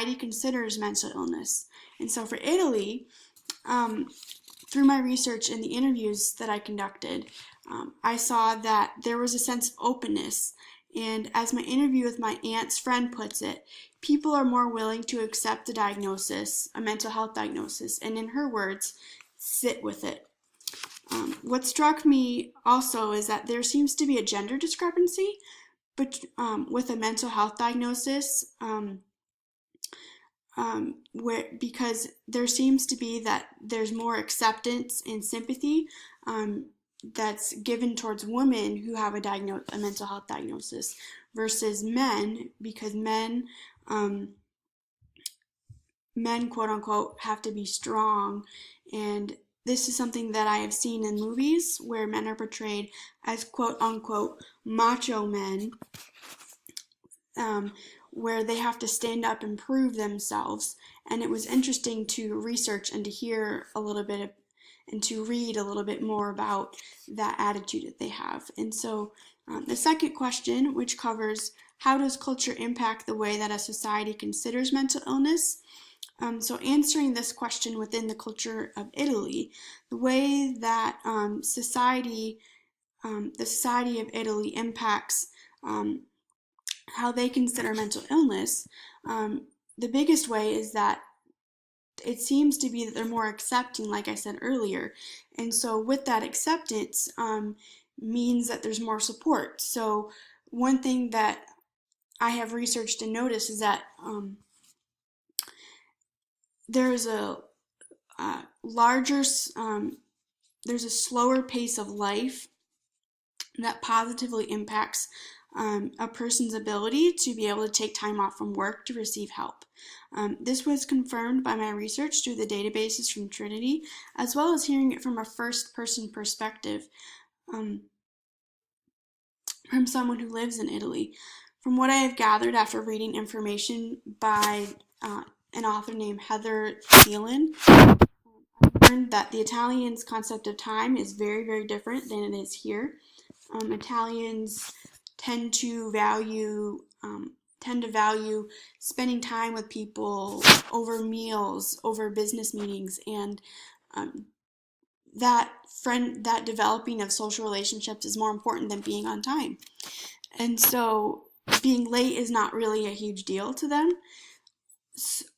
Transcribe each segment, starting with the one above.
society considers mental illness. And so for Italy, through my research and the interviews that I conducted, I saw that there was a sense of openness. And as my interview with my aunt's friend puts it, people are more willing to accept a diagnosis, a mental health diagnosis, and in her words, sit with it. What struck me also is that there seems to be a gender discrepancy but, with a mental health diagnosis, because there seems to be that there's more acceptance and sympathy that's given towards women who have a mental health diagnosis versus men, because men quote unquote have to be strong, and this is something that I have seen in movies where men are portrayed as quote unquote macho men, where they have to stand up and prove themselves. And it was interesting to research and to hear a little bit of, and to read a little bit more about that attitude that they have. And so the second question, which covers how does culture impact the way that a society considers mental illness? So answering this question within the culture of Italy, the way that the society of Italy impacts how they consider mental illness, the biggest way is that it seems to be that they're more accepting, like I said earlier. And so with that acceptance means that there's more support. So one thing that I have researched and noticed is that there's a larger, there's a slower pace of life that positively impacts a person's ability to be able to take time off from work to receive help. This was confirmed by my research through the databases from Trinity, as well as hearing it from a first-person perspective from someone who lives in Italy. From what I have gathered after reading information by an author named Heather Thielen, I learned that the Italians' concept of time is very, very different than it is here. Italians tend to value spending time with people over meals, over business meetings, and that developing of social relationships is more important than being on time. And so being late is not really a huge deal to them,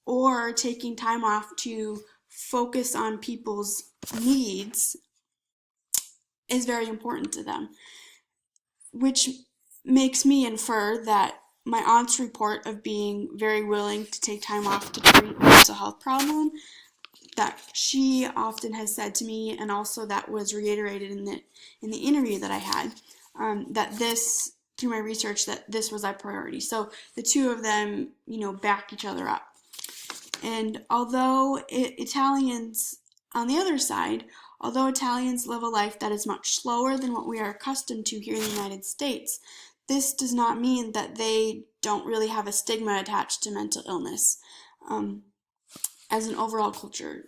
or taking time off to focus on people's needs is very important to them, which makes me infer that my aunt's report of being very willing to take time off to treat a mental health problem that she often has said to me, and also that was reiterated in the interview that I had, that this, through my research, that this was a priority. So the two of them, back each other up. And although Italians, on the other side, although Italians live a life that is much slower than what we are accustomed to here in the United States, this does not mean that they don't really have a stigma attached to mental illness as an overall culture.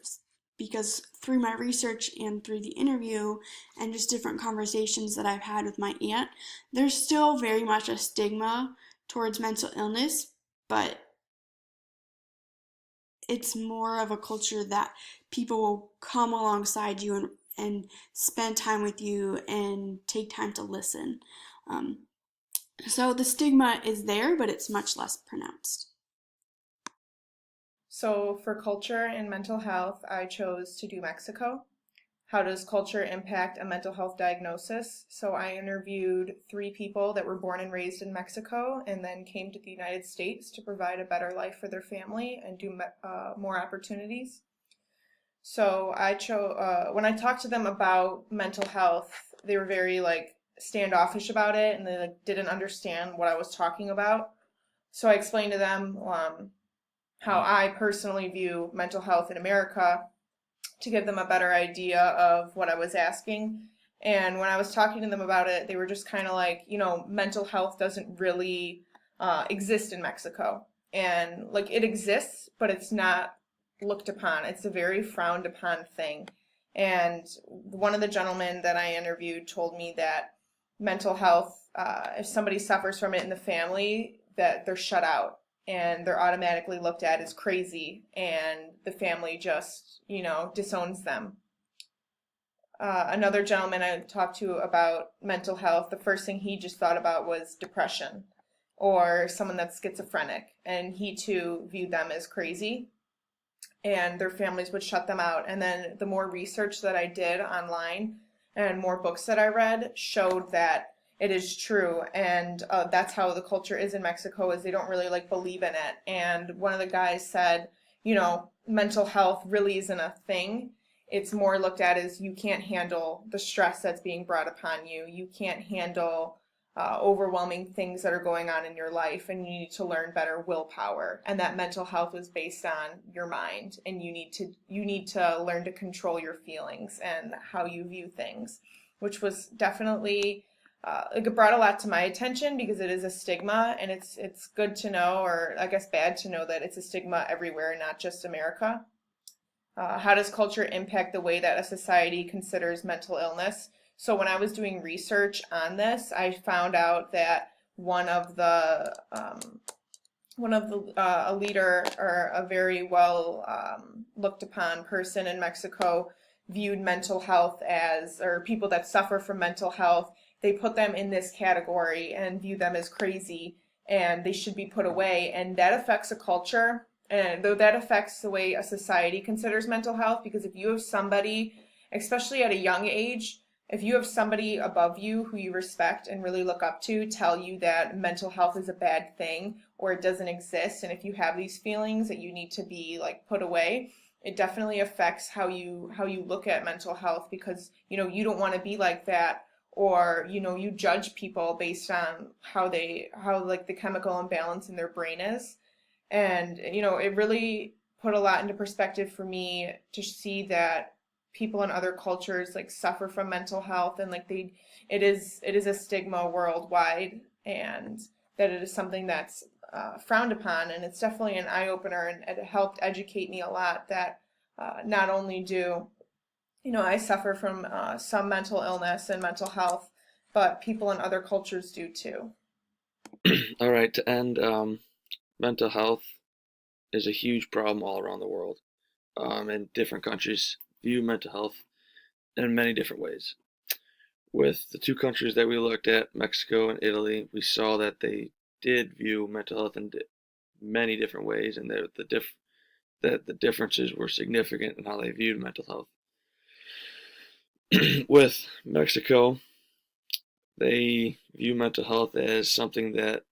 Because through my research and through the interview and just different conversations that I've had with my aunt, there's still very much a stigma towards mental illness, but it's more of a culture that people will come alongside you and spend time with you and take time to listen. So the stigma is there, but it's much less pronounced. So for culture and mental health, I chose to do Mexico. How does culture impact a mental health diagnosis? So I interviewed 3 people that were born and raised in Mexico and then came to the United States to provide a better life for their family and do more opportunities. So when I talked to them about mental health, they were very standoffish about it, and they didn't understand what I was talking about. So I explained to them how I personally view mental health in America, to give them a better idea of what I was asking. And when I was talking to them about it, they were just kind of like, mental health doesn't really exist in Mexico. And it exists, but it's not looked upon. It's a very frowned upon thing. And one of the gentlemen that I interviewed told me that mental health, if somebody suffers from it in the family, that they're shut out. and they're automatically looked at as crazy, and the family just, disowns them. Another gentleman I talked to about mental health, the first thing he just thought about was depression or someone that's schizophrenic, and he too viewed them as crazy, and their families would shut them out. And then the more research that I did online and more books that I read showed that it is true, and that's how the culture is in Mexico, is they don't really like believe in it. And one of the guys said, mental health really isn't a thing. It's more looked at as you can't handle the stress that's being brought upon you. You can't handle overwhelming things that are going on in your life, and you need to learn better willpower, and that mental health is based on your mind, and you need to learn to control your feelings and how you view things, which was definitely it brought a lot to my attention, because it is a stigma, and it's good to know, or I guess bad to know, that it's a stigma everywhere, not just America. How does culture impact the way that a society considers mental illness? So when I was doing research on this, I found out that a leader, or a very well looked upon person in Mexico, viewed mental health as, or people that suffer from mental health, they put them in this category and view them as crazy, and they should be put away. And that affects a culture, and though that affects the way a society considers mental health, because if you have somebody, especially at a young age, if you have somebody above you who you respect and really look up to tell you that mental health is a bad thing or it doesn't exist, and if you have these feelings that you need to be like put away, it definitely affects how you look at mental health, because you don't want to be like that, or you judge people based on how like the chemical imbalance in their brain is. And it really put a lot into perspective for me to see that people in other cultures like suffer from mental health, and like it is a stigma worldwide, and that it is something that's frowned upon. And it's definitely an eye-opener, and it helped educate me a lot that not only do I suffer from some mental illness and mental health, but people in other cultures do too. All right, to end, mental health is a huge problem all around the world, and different countries view mental health in many different ways. With the two countries that we looked at, Mexico and Italy, we saw that they did view mental health in many different ways, and that the differences were significant in how they viewed mental health. With Mexico, they view mental health as something that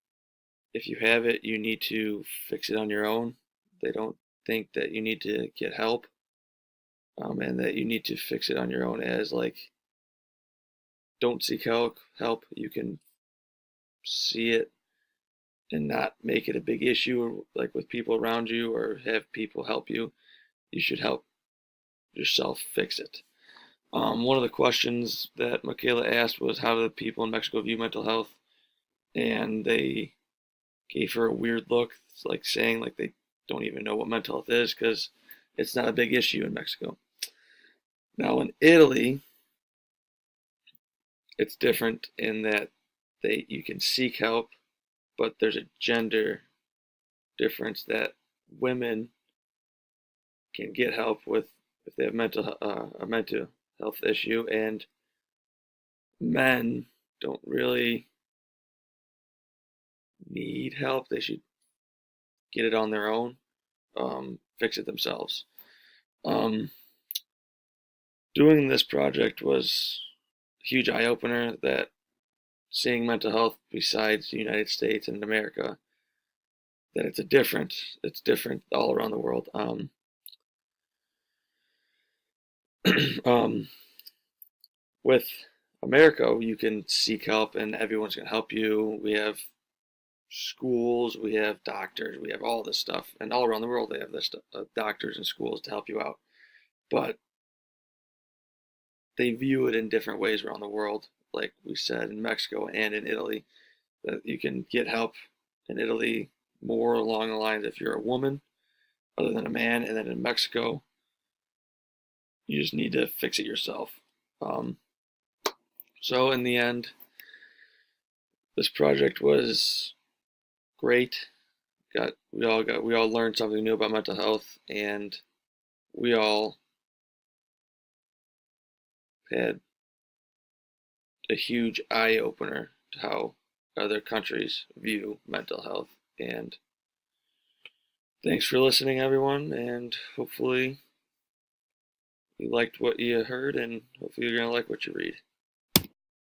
if you have it, you need to fix it on your own. They don't think that you need to get help, and that you need to fix it on your own, as like, don't seek help. You can see it and not make it a big issue, like with people around you, or have people help you. You should help yourself fix it. One of the questions that Michaela asked was, how do the people in Mexico view mental health? And they gave her a weird look. It's like saying like they don't even know what mental health is, because it's not a big issue in Mexico. Now in Italy, it's different in that you can seek help, but there's a gender difference, that women can get help with if they have a mental health issue, and men don't really need help. They should get it on their own, fix it themselves. Doing this project was a huge eye opener, that seeing mental health besides the United States and America, that it's different all around the world. With America, you can seek help and everyone's going to help you. We have schools, we have doctors, we have all this stuff, and all around the world they have this stuff, doctors and schools to help you out. But they view it in different ways around the world, like we said, in Mexico and in Italy, that you can get help in Italy more along the lines if you're a woman other than a man, and then in Mexico you just need to fix it yourself. So in the end, this project was great. we all learned something new about mental health, and we all had a huge eye opener to how other countries view mental health. And thanks for listening, everyone, and hopefully you liked what you heard, and hopefully you're going to like what you read.